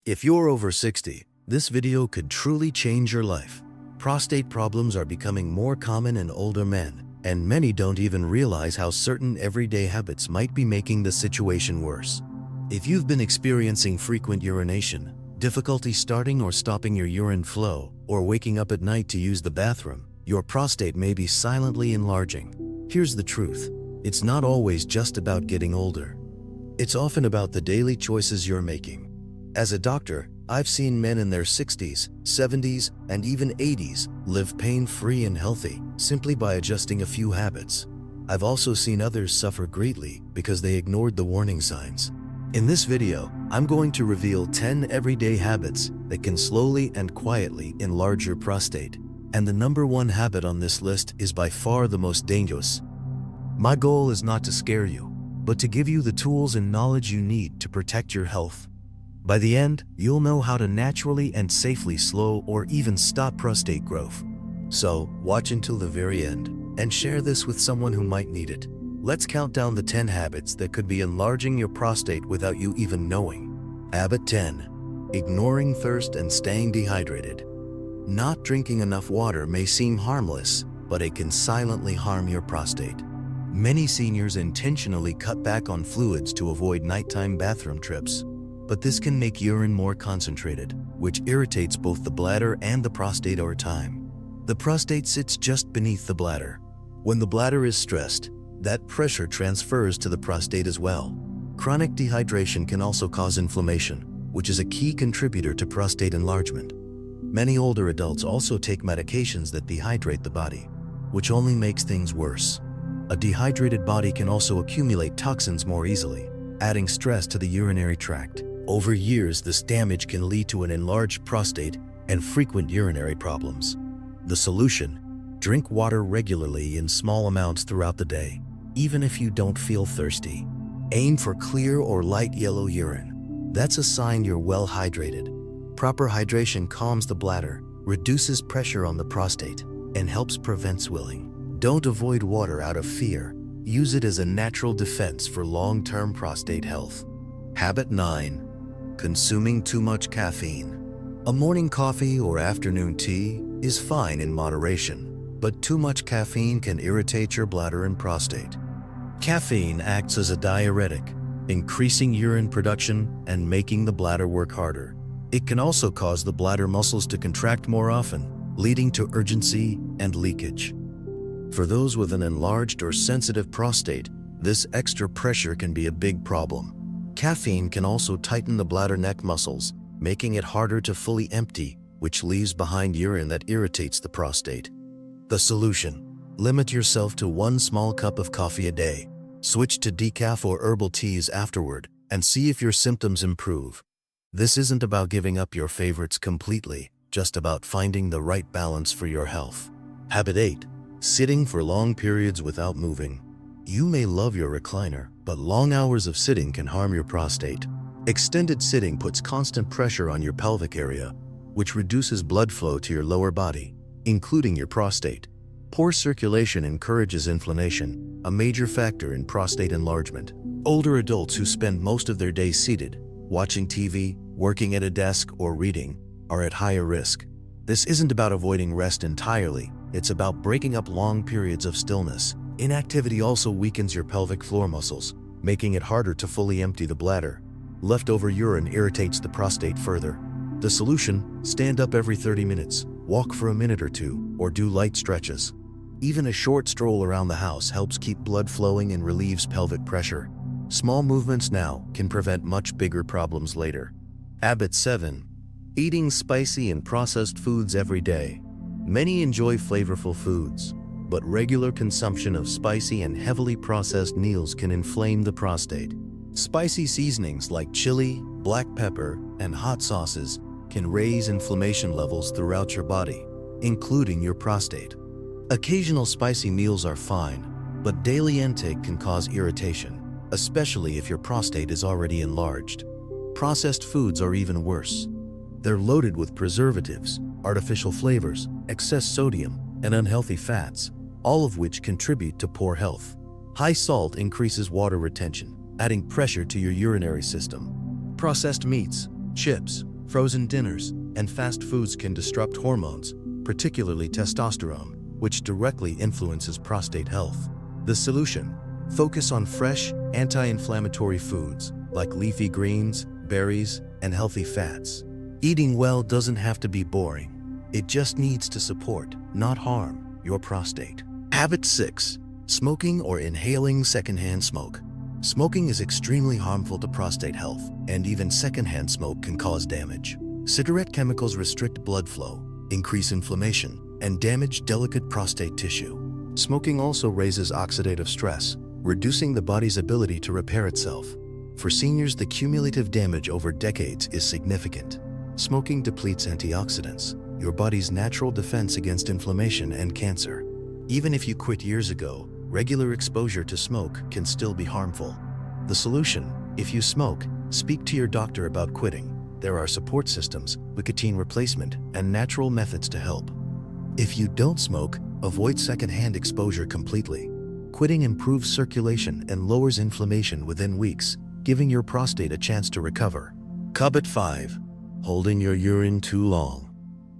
If you're over 60, this video could truly change your life. Prostate problems are becoming more common in older men, and many don't even realize how certain everyday habits might be making the situation worse. If you've been experiencing frequent urination, difficulty starting or stopping your urine flow, or waking up at night to use the bathroom, your prostate may be silently enlarging. Here's the truth. It's not always just about getting older. It's often about the daily choices you're making. As a doctor, I've seen men in their 60s, 70s, and even 80s live pain-free and healthy simply by adjusting a few habits. I've also seen others suffer greatly because they ignored the warning signs. In this video, I'm going to reveal 10 everyday habits that can slowly and quietly enlarge your prostate. And the number one habit on this list is by far the most dangerous. My goal is not to scare you, but to give you the tools and knowledge you need to protect your health. By the end, you'll know how to naturally and safely slow or even stop prostate growth. So, watch until the very end and share this with someone who might need it. Let's count down the 10 habits that could be enlarging your prostate without you even knowing. Habit 10. Ignoring thirst and staying dehydrated. Not drinking enough water may seem harmless, but it can silently harm your prostate. Many seniors intentionally cut back on fluids to avoid nighttime bathroom trips. But this can make urine more concentrated, which irritates both the bladder and the prostate over time. The prostate sits just beneath the bladder. When the bladder is stressed, that pressure transfers to the prostate as well. Chronic dehydration can also cause inflammation, which is a key contributor to prostate enlargement. Many older adults also take medications that dehydrate the body, which only makes things worse. A dehydrated body can also accumulate toxins more easily, adding stress to the urinary tract. Over years, this damage can lead to an enlarged prostate and frequent urinary problems. The solution: drink water regularly in small amounts throughout the day, even if you don't feel thirsty. Aim for clear or light yellow urine. That's a sign you're well hydrated. Proper hydration calms the bladder, reduces pressure on the prostate, and helps prevent swelling. Don't avoid water out of fear. Use it as a natural defense for long-term prostate health. Habit 9. Consuming too much caffeine. A morning coffee or afternoon tea is fine in moderation, but too much caffeine can irritate your bladder and prostate. Caffeine acts as a diuretic, increasing urine production and making the bladder work harder. It can also cause the bladder muscles to contract more often, leading to urgency and leakage. For those with an enlarged or sensitive prostate, this extra pressure can be a big problem. Caffeine can also tighten the bladder neck muscles, making it harder to fully empty, which leaves behind urine that irritates the prostate. The solution: limit yourself to 1 small cup of coffee a day. Switch to decaf or herbal teas afterward and see if your symptoms improve. This isn't about giving up your favorites completely, just about finding the right balance for your health. Habit 8. Sitting for long periods without moving. You may love your recliner, but long hours of sitting can harm your prostate. Extended sitting puts constant pressure on your pelvic area, which reduces blood flow to your lower body, including your prostate. Poor circulation encourages inflammation, a major factor in prostate enlargement. Older adults who spend most of their day seated, watching TV, working at a desk, or reading, are at higher risk. This isn't about avoiding rest entirely, it's about breaking up long periods of stillness. Inactivity also weakens your pelvic floor muscles, making it harder to fully empty the bladder. Leftover urine irritates the prostate further. The solution: stand up every 30 minutes, walk for a minute or two, or do light stretches. Even a short stroll around the house helps keep blood flowing and relieves pelvic pressure. Small movements now can prevent much bigger problems later. Habit 7. Eating spicy and processed foods every day. Many enjoy flavorful foods, but regular consumption of spicy and heavily processed meals can inflame the prostate. Spicy seasonings like chili, black pepper, and hot sauces can raise inflammation levels throughout your body, including your prostate. Occasional spicy meals are fine, but daily intake can cause irritation, especially if your prostate is already enlarged. Processed foods are even worse. They're loaded with preservatives, artificial flavors, excess sodium, and unhealthy fats, all of which contribute to poor health. High salt increases water retention, adding pressure to your urinary system. Processed meats, chips, Frozen dinners and fast foods can disrupt hormones, particularly testosterone, which directly influences prostate health. The solution: focus on fresh, anti-inflammatory foods like leafy greens, berries, and healthy fats. Eating well doesn't have to be boring. It just needs to support, not harm, your prostate. Habit 6. Smoking or inhaling secondhand smoke. Smoking is extremely harmful to prostate health, and even secondhand smoke can cause damage. Cigarette chemicals restrict blood flow, increase inflammation, and damage delicate prostate tissue. Smoking also raises oxidative stress, reducing the body's ability to repair itself. For seniors, the cumulative damage over decades is significant. Smoking depletes antioxidants, your body's natural defense against inflammation and cancer. Even if you quit years ago, regular exposure to smoke can still be harmful. The solution: if you smoke, speak to your doctor about quitting. There are support systems, nicotine replacement, and natural methods to help. If you don't smoke, avoid secondhand exposure completely. Quitting improves circulation and lowers inflammation within weeks, giving your prostate a chance to recover. Habit 5. Holding your urine too long.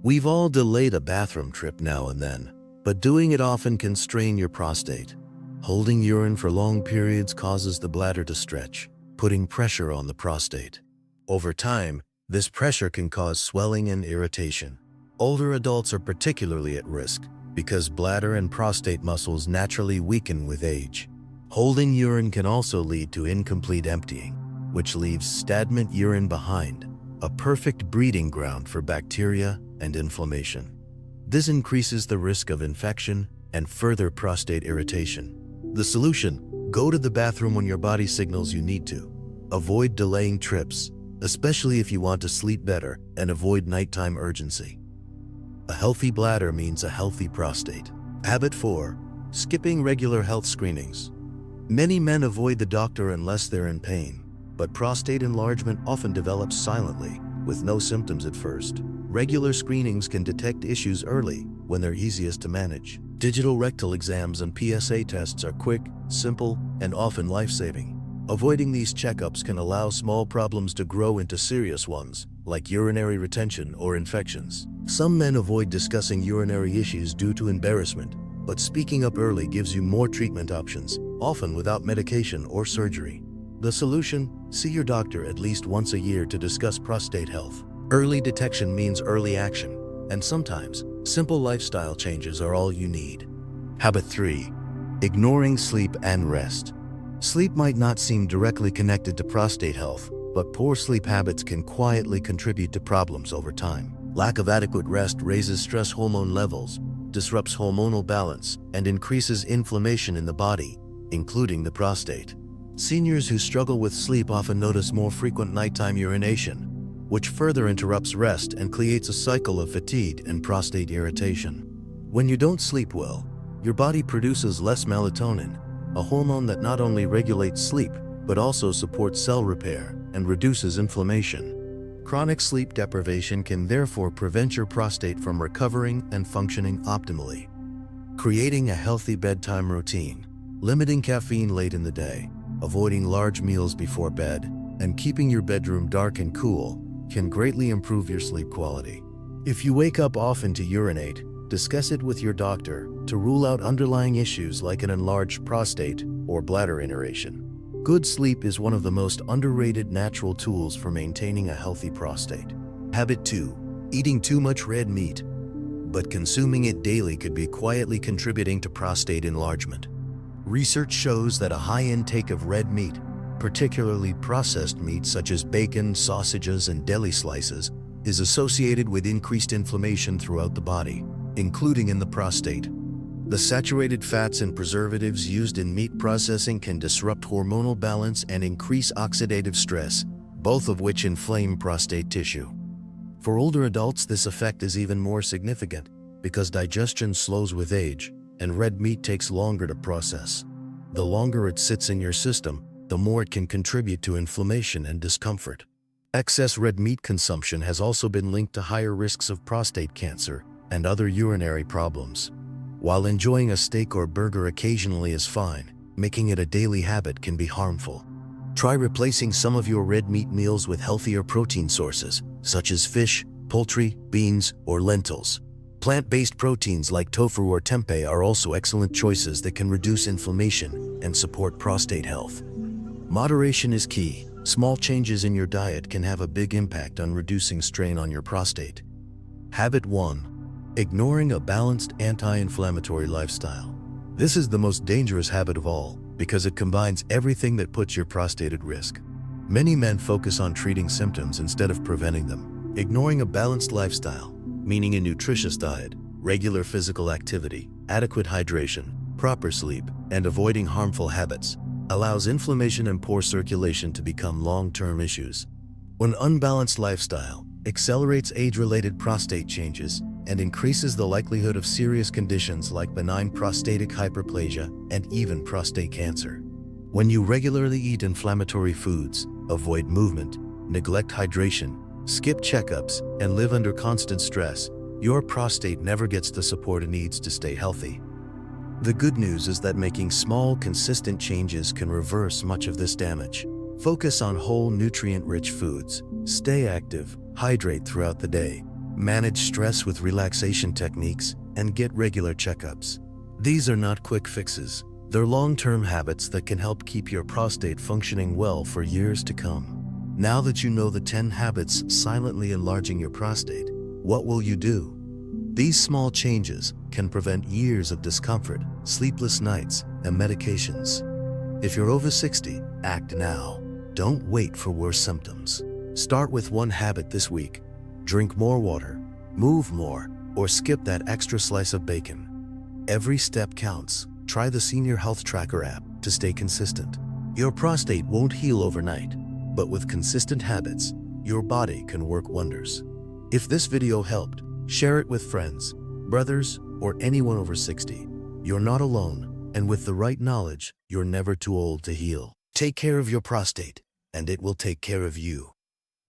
We've all delayed a bathroom trip now and then, but doing it often can strain your prostate. Holding urine for long periods causes the bladder to stretch, putting pressure on the prostate. Over time, this pressure can cause swelling and irritation. Older adults are particularly at risk because bladder and prostate muscles naturally weaken with age. Holding urine can also lead to incomplete emptying, which leaves stagnant urine behind, a perfect breeding ground for bacteria and inflammation. This increases the risk of infection and further prostate irritation. The solution: go to the bathroom when your body signals you need to. Avoid delaying trips, especially if you want to sleep better, and avoid nighttime urgency. A healthy bladder means a healthy prostate. Habit 4. Skipping regular health screenings. Many men avoid the doctor unless they're in pain, but prostate enlargement often develops silently, with no symptoms at first. Regular screenings can detect issues early when they're easiest to manage. Digital rectal exams and PSA tests are quick, simple, and often life-saving. Avoiding these checkups can allow small problems to grow into serious ones, like urinary retention or infections. Some men avoid discussing urinary issues due to embarrassment, but speaking up early gives you more treatment options, often without medication or surgery. The solution: see your doctor at least once a year to discuss prostate health. Early detection means early action, and sometimes simple lifestyle changes are all you need. Habit 3. Ignoring sleep and rest. Sleep might not seem directly connected to prostate health, but poor sleep habits can quietly contribute to problems over time. Lack of adequate rest raises stress hormone levels, disrupts hormonal balance, and increases inflammation in the body, including the prostate. Seniors who struggle with sleep often notice more frequent nighttime urination, which further interrupts rest and creates a cycle of fatigue and prostate irritation. When you don't sleep well, your body produces less melatonin, a hormone that not only regulates sleep, but also supports cell repair and reduces inflammation. Chronic sleep deprivation can therefore prevent your prostate from recovering and functioning optimally. Creating a healthy bedtime routine, limiting caffeine late in the day, avoiding large meals before bed, and keeping your bedroom dark and cool can greatly improve your sleep quality. If you wake up often to urinate, discuss it with your doctor to rule out underlying issues like an enlarged prostate or bladder inflammation. Good sleep is one of the most underrated natural tools for maintaining a healthy prostate. Habit 2. Eating too much red meat, but consuming it daily could be quietly contributing to prostate enlargement. Research shows that a high intake of red meat, particularly processed meats such as bacon, sausages, and deli slices, is associated with increased inflammation throughout the body, including in the prostate. The saturated fats and preservatives used in meat processing can disrupt hormonal balance and increase oxidative stress, both of which inflame prostate tissue. For older adults, this effect is even more significant because digestion slows with age, and red meat takes longer to process. The longer it sits in your system, the more it can contribute to inflammation and discomfort. Excess red meat consumption has also been linked to higher risks of prostate cancer and other urinary problems. While enjoying a steak or burger occasionally is fine, making it a daily habit can be harmful. Try replacing some of your red meat meals with healthier protein sources, such as fish, poultry, beans, or lentils. Plant-based proteins like tofu or tempeh are also excellent choices that can reduce inflammation and support prostate health. Moderation is key. Small changes in your diet can have a big impact on reducing strain on your prostate. Habit 1. Ignoring a balanced anti-inflammatory lifestyle. This is the most dangerous habit of all because it combines everything that puts your prostate at risk. Many men focus on treating symptoms instead of preventing them. Ignoring a balanced lifestyle, meaning a nutritious diet, regular physical activity, adequate hydration, proper sleep, and avoiding harmful habits, allows inflammation and poor circulation to become long-term issues. An unbalanced lifestyle accelerates age-related prostate changes and increases the likelihood of serious conditions like benign prostatic hyperplasia and even prostate cancer. When you regularly eat inflammatory foods, avoid movement, neglect hydration, skip checkups, and live under constant stress, your prostate never gets the support it needs to stay healthy. The good news is that making small, consistent changes can reverse much of this damage. Focus on whole, nutrient-rich foods. Stay active, hydrate throughout the day, manage stress with relaxation techniques, and get regular checkups. These are not quick fixes. They're long-term habits that can help keep your prostate functioning well for years to come. Now that you know the 10 habits silently enlarging your prostate, what will you do? These small changes can prevent years of discomfort, sleepless nights, and medications. If you're over 60, act now. Don't wait for worse symptoms. Start with one habit this week. Drink more water, move more, or skip that extra slice of bacon. Every step counts. Try the Senior Health Tracker app to stay consistent. Your prostate won't heal overnight, but with consistent habits, your body can work wonders. If this video helped, share it with friends, brothers, or anyone over 60. You're not alone, and with the right knowledge, you're never too old to heal. Take care of your prostate, and it will take care of you.